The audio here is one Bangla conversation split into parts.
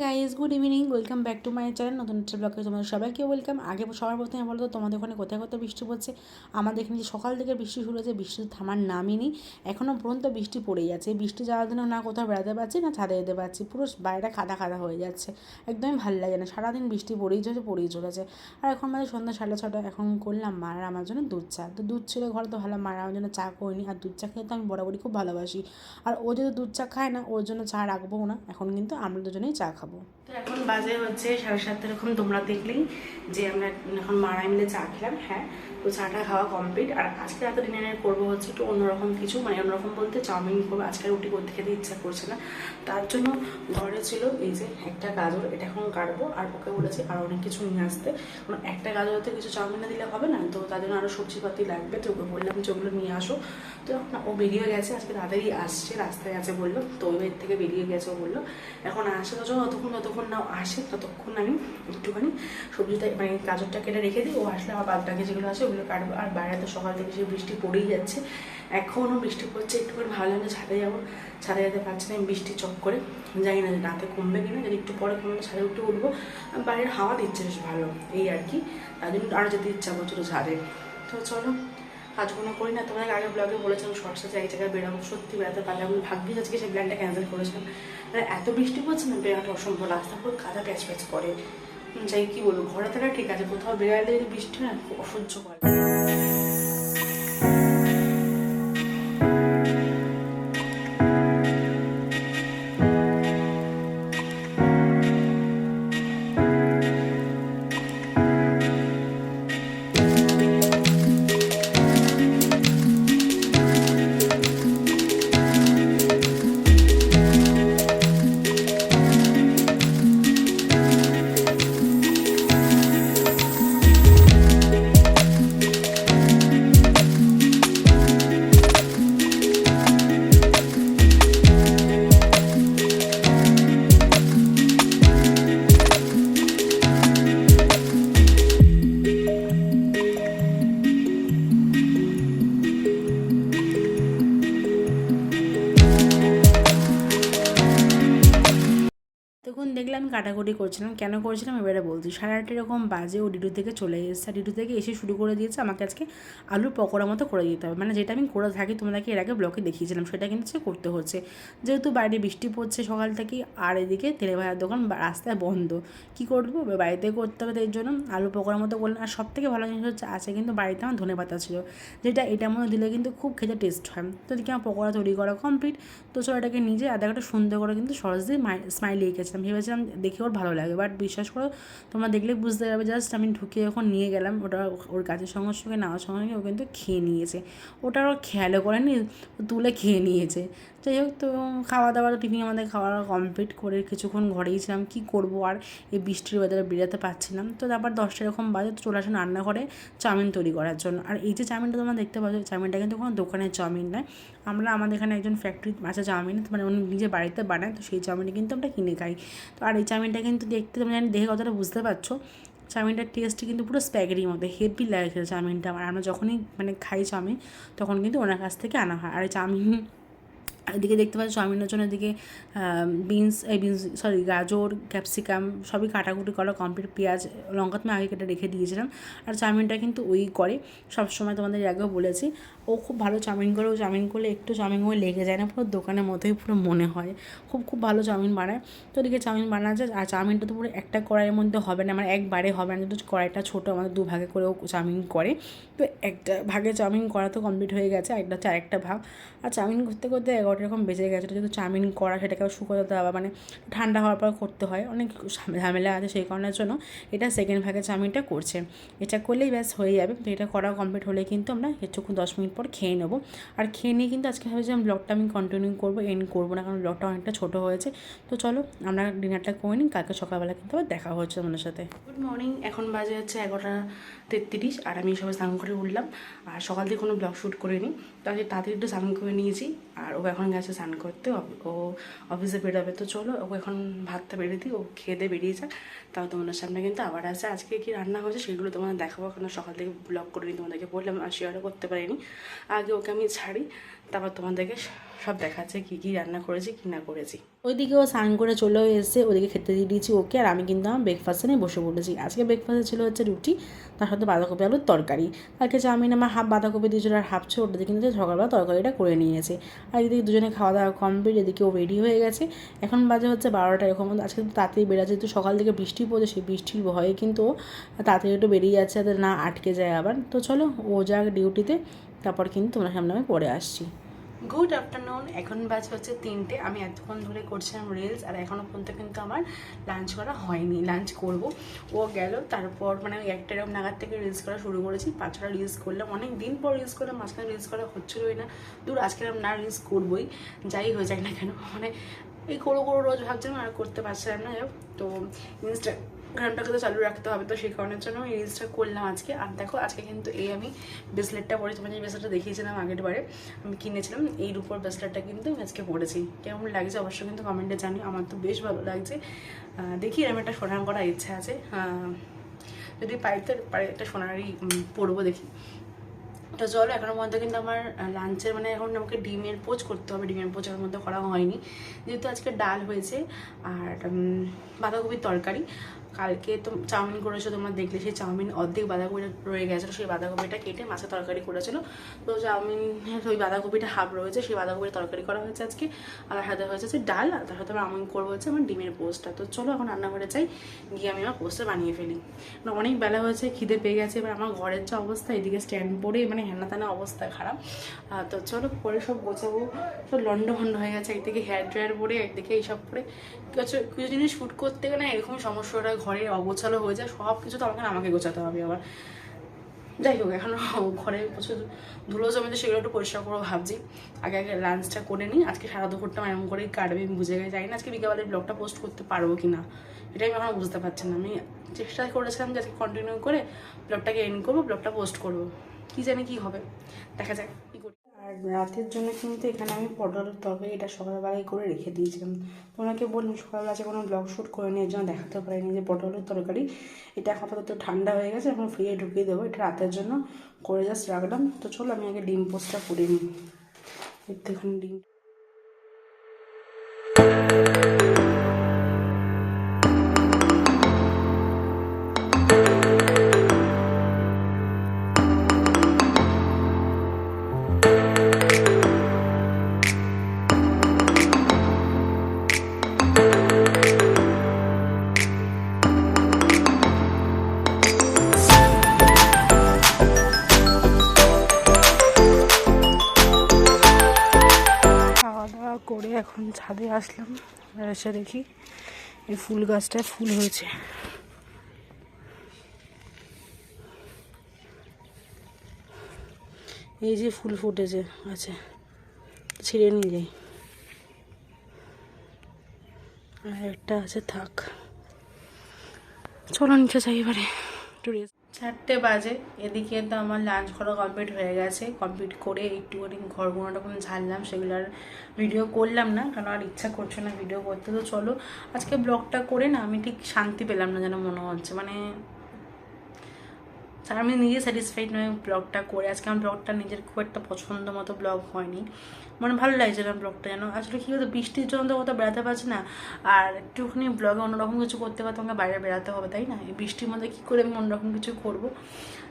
Guys, good evening, welcome back to my channel. নতুন একটা ব্লগে তোমাদের সবাইকে ওয়েলকাম। আগে সবার প্রথমে বলো তো তোমাদের ওখানে কোথায় কোথায় বৃষ্টি পড়ছে? আমাদের এখানে যে সকাল থেকে বৃষ্টি শুরু হয়েছে, বৃষ্টি থামার নামই নেই। এখনও পর্যন্ত বৃষ্টি পড়েই যাচ্ছে। বৃষ্টি যাওয়ার জন্য না কোথাও বেড়াতে পারছি না ছাদে যেতে পারছি, পুরো বাইরে খাদা খাদা হয়ে যাচ্ছে, একদমই ভালো লাগে না। সারাদিন বৃষ্টি পড়েই চলেছে। আর এখন মাঝে সন্ধ্যা 6:30, এখন করলাম মার আমার জন্য দুধ চা। তো দুধ ছিল ঘরে, তো ভালো মার আমার জন্য চা করিনি। আর দুধ চা খেতে তো আমি বরাবরই খুব ভালোবাসি। আর ও যদি দুধ চা খায় না, ওর জন্য চা রাখবো না। এখন কিন্তু আমরা দুজনেই চা খাবো। তো এখন বাজে হচ্ছে 7:30 এরকম। তোমরা দেখলেই যে আমরা এখন মারাই মিলে চা খেলাম। হ্যাঁ, তো চাটা খাওয়া কমপ্লিট। আর আজকে রাতে ডিনারে করবো হচ্ছে একটু অন্যরকম কিছু, মানে অন্যরকম বলতে চাউমিন করবো। আজকে রুটি করতে খেতে ইচ্ছা করছে না, তার জন্য ঘরে ছিল এই যে একটা গাজর, এটা এখন কাটবো। আর ওকে বলেছি আরও অনেক কিছু নিয়ে আসতে, কারণ একটা গাজরতে কিছু চাউমিনে দিলে হবে না, তো তার জন্য আরও সবজিপাতি লাগবে। তো ওকে বললাম যে ওগুলো নিয়ে আসো। তো এখন ও বেরিয়ে গেছে, আজকে তাড়াতাড়ি আসছে, রাস্তায় আছে বললো, তো ওই বাড়ি থেকে বেরিয়ে গেছে ও বললো। এখন আসে তো যতক্ষণ না আসে ততক্ষণ আমি একটুখানি সবজিটা মানে গাজরটা কেটে রেখে দিই। ও আসলে আমার বাদবাকি যেগুলো আছে ওগুলো কাটবো। আর বাইরে তো সকাল থেকে সে বৃষ্টি পড়েই যাচ্ছে, এখনও বৃষ্টি পড়ছে। একটুখানি ভাবলাম যে ছাদে যাবো, ছাদে যেতে পারছি না, আমি বৃষ্টি চক করে জানি না যে রাতে কমবে কিনা। যদি একটু পরে কমলে ছাদে একটু উঠবো। বাইরের হাওয়া দিচ্ছে বেশ ভালো, এই আর কি, তার জন্য আরও যেতে ইচ্ছা করছিল ছাদে। তো চলো কাজগুলো করি না। তোমাদের আগে ব্লগে বলেছিলাম শর্টসে যে এক জায়গায় বেরোবো, সত্যি বেড়াতে পারলে আমি ভাগ্যিস আজকে সেই প্ল্যানটা ক্যান্সেল করেছিলাম। মানে এত বৃষ্টি পড়ছে না, বেড়াটা অসম্ভব, রাস্তা পুরো কাদা প্যাচ প্যাচ করে। যাই কি বলবো, ঘরে থাকা ঠিক আছে, কোথাও বেড়ালে যদি বৃষ্টি না অসহ্য করে। তখন দেখলাম আমি কাটাকুটি করছিলাম, কেন করছিলাম এবারে বলছি। 8:30 এরকম বাজে ও ডিউটি থেকে চলে এসেছে। ডিউটি থেকে এসে শুরু করে দিয়েছে আমাকে আজকে আলুর পকোড়া মতো করে দিতে হবে, মানে যেটা আমি করে থাকি, তোমাদেরকে এর আগে ব্লগে দেখিয়েছিলাম, সেটা কিন্তু সে করতে হচ্ছে। যেহেতু বাইরে বৃষ্টি পড়ছে সকাল থেকে, আর এদিকে তেলে ভাজার দোকান রাস্তায় বন্ধ, কী করবো, বাড়িতে করতে হবে, এর জন্য আলু পকোড়ার মতো করলাম। আর সব থেকে ভালো জিনিস হচ্ছে আছে কিন্তু বাড়িতে আমার ধনেপাতা ছিল, যেটা এটার মধ্যে দিলে কিন্তু খুব খেতে টেস্ট হয়। তো এদিকে আমার পকোড়া তৈরি করা কমপ্লিট। তো চলো এটাকে নিজে আধা ঘন্টা সুন্দর করে কিন্তু সস দিয়ে স্মাইলি এঁকেছিলাম, ভেবেছিলাম দেখে ওর ভালো লাগে। বাট বিশ্বাস করো, তোমরা দেখলে বুঝতে পারবে। জাস্ট আমি ঢুকে যখন নিয়ে গেলাম, ওটা ওর কাছের সঙ্গে সঙ্গে নেওয়ার সঙ্গে সঙ্গে ও কিন্তু খেয়ে নিয়েছে। ওটা ওর খেয়ালও করেনি, তুলে খেয়ে নিয়েছে। যাই হোক, তো খাওয়া দাওয়া তো টিফিন আমাদের খাওয়া কমপ্লিট করে কিছুক্ষণ ঘরেই ছিলাম। কী করবো আর, এই বৃষ্টির ওয়েদারে বেরোতে পারছিলাম। তো তারপর 10টা এরকম বাজে, তো চলে আসুন রান্নাঘরে চাউমিন তৈরি করার জন্য। আর এই যে চাউমিনটা তোমরা দেখতে পাচ্ছ, চাউমিনটা কিন্তু কোনো দোকানের চাউমিন নয়। আমাদের এখানে একজন ফ্যাক্টরি আছে চাউমিন, মানে উনি নিজে বাড়িতে বানায়, তো সেই চাউমিনটা কিন্তু আমরা কিনে খাই। তো আর এই চাউমিনটা কিন্তু দেখতে, তোমরা জানি দেখে কতটা বুঝতে পারছো, চাউমিনটার টেস্টটি কিন্তু পুরো স্প্যাগেটির মতো হেভি লাগে খেতে চাউমিনটা আমার। আমরা যখনই মানে খাই চাউমিন, তখন কিন্তু ওনার কাছ থেকে আনা হয়। আর এই চাউমিন এদিকে দেখতে পাচ্ছি চাউমিনের জন্য এদিকে গাজর, ক্যাপসিকাম সবই কাটাকুটি করা কমপ্লিট। পেঁয়াজ, লঙ্কা তুমি আগে কেটে রেখে দিয়েছিলাম। আর চাউমিনটা কিন্তু ওই করে সবসময়, তোমাদের আগেও বলেছি, ও খুব ভালো চাউমিন করে। ও চাউমিন করলে একটু চাউমিন করে লেগে যায় না, পুরো দোকানের মতোই পুরো মনে হয়। খুব ভালো চাউমিন বানায়। তো ওদিকে চাউমিন বানাচ্ছে। আর চাউমিনটা তো পুরো একটা কড়াইয়ের মধ্যে হবে না, মানে একবারে হবে না, যেহেতু কড়াইটা ছোটো, আমাদের 2 ভাগে করে ও চাউমিন করে। তো একটা ভাগে চাউমিন করা তো কমপ্লিট হয়ে গেছে, একটা হচ্ছে আরেকটা ভাগ। আর চাউমিন করতে করতে 11টা এরকম বেজে গেছে। যেহেতু চাউমিন করা, সেটাকে আবার শুকোতে হবে, মানে ঠান্ডা হওয়ার পর করতে হয়, অনেক ঝামেলা আছে, সেই কারণের জন্য এটা সেকেন্ড ভাগে চাউমিনটা করছে। এটা করলেই ব্যাস হয়ে যাবে। তো এটা করা কমপ্লিট হলে কিন্তু আমরা কিছুক্ষণ 10 মিনিট পর খেয়ে নেবো। আর খেয়ে নিয়ে কিন্তু আজকে ভেবেছিলাম ব্লগটা আমি কন্টিনিউ করবো, এন্ড করবো না, কারণ ব্লগটা অনেকটা ছোটো হয়েছে। তো চলো আমরা ডিনারটা করে নিই, কালকে সকালবেলা কিন্তু আবার দেখা হচ্ছে আমাদের সাথে। গুড মর্নিং, এখন বাজে হচ্ছে 11:33, আর আমি সবাই স্নান করে উঠলাম। আর সকাল থেকে কোনো ব্লগ শ্যুট করিনি, তাহলে তাড়াতাড়ি একটু স্নান করে নিয়েছি। আর ও এখন গেছে স্নান করতে, ও অফিসে বেরোবে। তো চলো ওকে এখন ভাতটা বেরিয়ে দিই, ও খেয়ে দিয়ে বেরিয়ে যাক। তাও তোমাদের সামনে কিন্তু আবার আছে আজকে কী রান্না হয়েছে সেগুলো তোমাদের দেখাবো, কারণ সকাল থেকে ব্লগ করিনি, তোমাদেরকে বললাম আর শেয়ারও করতে পারিনি। আগে ওকে আমি ছাড়ি, তারপর তোমাদেরকে সব দেখাচ্ছে কী কী রান্না করেছি কী না করেছি। ওইদিকে ও স্নান করে চলেও এসেছে, ওদিকে খেতে দিয়ে দিয়েছি ওকে, আর আমি কিন্তু আমার ব্রেকফাস্টে নিয়ে বসে পড়েছি। আজকে ব্রেকফাস্টে ছিল হচ্ছে রুটি, তার সাথে বাঁধাকপি আলুর তরকারি। কালকে চাউমিন আমার হাফ বাঁধাকপি দিয়েছিল আর হাফ ছিল, ওটাতে কিন্তু সকালবেলা তরকারিটা করে নিয়েছে। আর এদিকে দুজনে খাওয়া দাওয়া কমপ্লিট, এদিকে ও রেডি হয়ে গেছে। এখন বাজে হচ্ছে 12টা এরকম। আজকে তো তাড়াতাড়ি বেড়াচ্ছে, যেহেতু সকাল থেকে বৃষ্টি পড়ছে, সেই বৃষ্টির ভয়ে কিন্তু ও তাড়াতাড়ি একটু বেরিয়ে যাচ্ছে যাতে না আটকে যায় আবার। তো চলো ও যাক ডিউটিতে, তারপর কিন্তু তোমরা সামনে আমি পরে আসছি। গুড আফটারনুন, এখন বাজে হচ্ছে 3টে। আমি এতক্ষণ ধরে করছিলাম রিলস, আর এখনও পর্যন্ত কিন্তু আমার লাঞ্চ করা হয়নি। লাঞ্চ করব, ও গেল তারপর মানে ওই 1টা এরকম নাগাদ থেকে রিলস করা শুরু করেছি। 5টা রিলস করলাম, অনেক দিন পর রিলস করলাম, মাঝখানে রিলস করা হচ্ছিলোই না। দূর আজকে আমি না রিলস করবোই, যাই হয়ে যাক না কেন, মানে এই করো রোজ ভাবছিলাম আর করতে পারছিলাম না। তো ইনস্টাগ্রামটাকে তো চালু রাখতে হবে, তো সেই কারণের জন্য আমি রিলসটা করলাম আজকে। আর দেখো আজকে কিন্তু এই আমি ব্রেসলেটটা পরেছি, তোমার যে ব্রেসলেটটা দেখিয়েছিলাম আগের বারে আমি কিনেছিলাম, এই রূপোর ব্রেসলেটটা কিন্তু আমি আজকে পরেছি। কেমন লাগছে অবশ্যই কিন্তু কমেন্টে জানি, আমার তো বেশ ভালো লাগছে। দেখি আমি একটা সোনার করার ইচ্ছা আছে, যদি পাইতে পারে একটা সোনারই পরবো দেখি। তো চলো, এখনো পর্যন্ত কিন্তু আমার লাঞ্চের মানে এখন আমাকে ডিমের পোচ করতে হবে, ডিমের পোচ এর মধ্যে করা হয়নি, যেহেতু আজকে ডাল হয়েছে আর বাঁধাকপির তরকারি। কালকে তো চাউমিন করেছো তোমরা দেখলে, সেই চাউমিন অর্ধেক বাঁধাকপি রয়ে গেছিলো, সেই বাঁধাকপিটা কেটে মাছের তরকারি করেছিল। তো চাউমিনের ওই বাঁধাকপিটা হাফ রয়েছে, সেই বাঁধাকপির তরকারি করা হয়েছে আজকে। আর সাথে হয়েছে হচ্ছে ডাল, আর তার সাথে আমি করবো হচ্ছে আমার ডিমের পোস্টটা। তো চলো এখন রান্নাঘরে যাই, গিয়ে আমি আমার পোস্টটা বানিয়ে ফেলি। অনেক বেলা হয়েছে, খিদে পেয়ে গেছে। এবার আমার ঘরের যে অবস্থা, এদিকে স্ট্যান্ড পরে মানে হেনা তেনা অবস্থা খারাপ। তো চলো পরে সব গোছাবো, সব লন্ডভন্ড হয়ে গেছে, একদিকে হেয়ার ড্রায়ার পরে, একদিকে এইসব পরে। কিছু জিনিস শ্যুট করতে গেলে এরকম সমস্যাটা, ঘরে অগোছালো হয়ে যায় সব কিছু, তো আমাকে গোছাতে হবে আবার। যাই হোক, এখনও ঘরে প্রচুর ধুলো জমেছে, সেগুলো একটু পরিষ্কার করবো ভাবছি। আগে লাঞ্চটা করে নিই। আজকে সারা দুপুরটা এমন করেই কাটবে, আমি বুঝে যাই না আজকে বিকেলবেলায় ব্লগটা পোস্ট করতে পারবো কি না, এটাই আমি এখন বুঝতে পারছি না। আমি চেষ্টা করেছিলাম যে আজকে কন্টিনিউ করে ব্লগটাকে এন্ড করবো, ব্লগটা পোস্ট করবো, কী জানি কী হবে, দেখা যাক কী করি। আর রাতের জন্য কিন্তু এখানে আমি পটলের তরকারি এটা সকালবেলায় করে রেখে দিয়েছিলাম। তোমাকে বললাম সকালবেলা আছে কোনো ব্লগ শ্যুট করে নিয়ে, এর জন্য দেখাতে পারিনি যে পটলের তরকারি এটা আপাতত ঠান্ডা হয়ে গেছে, এখন ফ্রিজে ঢুকিয়ে দেবো। এটা রাতের জন্য করে জাস্ট রাখলাম। তো চলো আমি আগে ডিম পোস্টটা করে নিই। এখানে ডিম করে এখন ছাদে আসলাম, এসে দেখি এই ফুল গাছটায় ফুল হয়েছে। এই যে ফুল ফুটেছে আছে, ছিঁড়ে নিয়ে যাই। আর একটা আছে থাক, চলো নিচে যাই এবারে একটু রেস্ট। 4টে বাজে, এদিকে তো আমার লাঞ্চ করা কমপ্লিট হয়ে গেছে। কমপ্লিট করে একটুখানি ঘরগুলোটা কোনো ঝাড়লাম, সেগুলো আর ভিডিও করলাম না, কারণ আর ইচ্ছা করছে না ভিডিও করতে। তো চলো আজকে ব্লগটা করে না আমি ঠিক শান্তি পেলাম না যেন মনে হচ্ছে, মানে আমি নিজে স্যাটিসফাইড নয় ব্লগটা করে। আজকে আমার ব্লগটা নিজের খুব একটা পছন্দ মতো ব্লগ হয়নি, মানে ভালো লাগছে না ব্লগটা যেন। আসলে কী হতো, বৃষ্টির জন্য তো কোথাও বেড়াতে পারছি না, আর একটুখানি ব্লগে অন্যরকম কিছু করতে পারতো, আমাকে বাইরে বেড়াতে হবে, তাই না? এই বৃষ্টির মধ্যে কী করে আমি অন্যরকম কিছু করবো।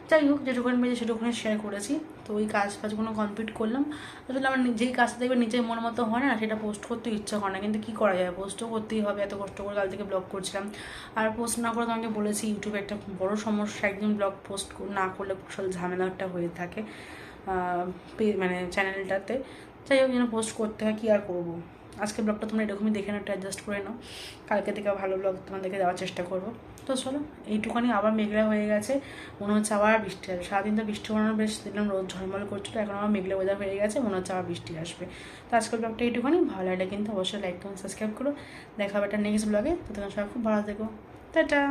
যাই হোক, যেটুকুনি পেয়েছি সেটুকুনি শেয়ার করেছি। তো ওই কাজগুলো কমপ্লিট করলাম। আসলে আমার যেই কাজটা দেখবে নিজের মনের মতো হয় না, সেটা পোস্ট করতে ইচ্ছা করে না, কিন্তু কী করা যায়, পোস্টও করতেই হবে। এত কষ্ট করে কাল থেকে ব্লগ করছিলাম, আর পোস্ট না করে তোমাকে বলেছি ইউটিউবে একটা বড় সমস্যা, একদিন ব্লগ পোস্ট না করলে বিশাল ঝামেলাটা হয়ে থাকে মানে চ্যানেলটাতে। যাই হোক, যেন পোস্ট করতে হয়, কী আর করবো। আজকে ব্লগটা তোমরা এরকমই দেখে নাও, একটু অ্যাডজাস্ট করে নাও। কালকে থেকে ভালো ব্লগ তোমাদেরকে দেওয়ার চেষ্টা করবো। তো চলো, এইটুখানি আবার মেঘলা হয়ে গেছে, মনে হচ্ছে আবার বৃষ্টি আসবে। সারাদিন তো বৃষ্টি বানানো বেশ দিলাম, রোদ ঝলমল করছিলো, এখন আবার মেঘলা ওয়েদার হয়ে গেছে, মনে হচ্ছে আবার বৃষ্টি আসবে। তো আজকের ব্লগটা এইটুখানি, ভালো লাগলে কিন্তু অবশ্যই লাইক কমেন্ট সাবস্ক্রাইব করো। দেখা হবে একটা নেক্সট ব্লগে। তো তখন সবাই খুব ভালো থেকো, টাটা।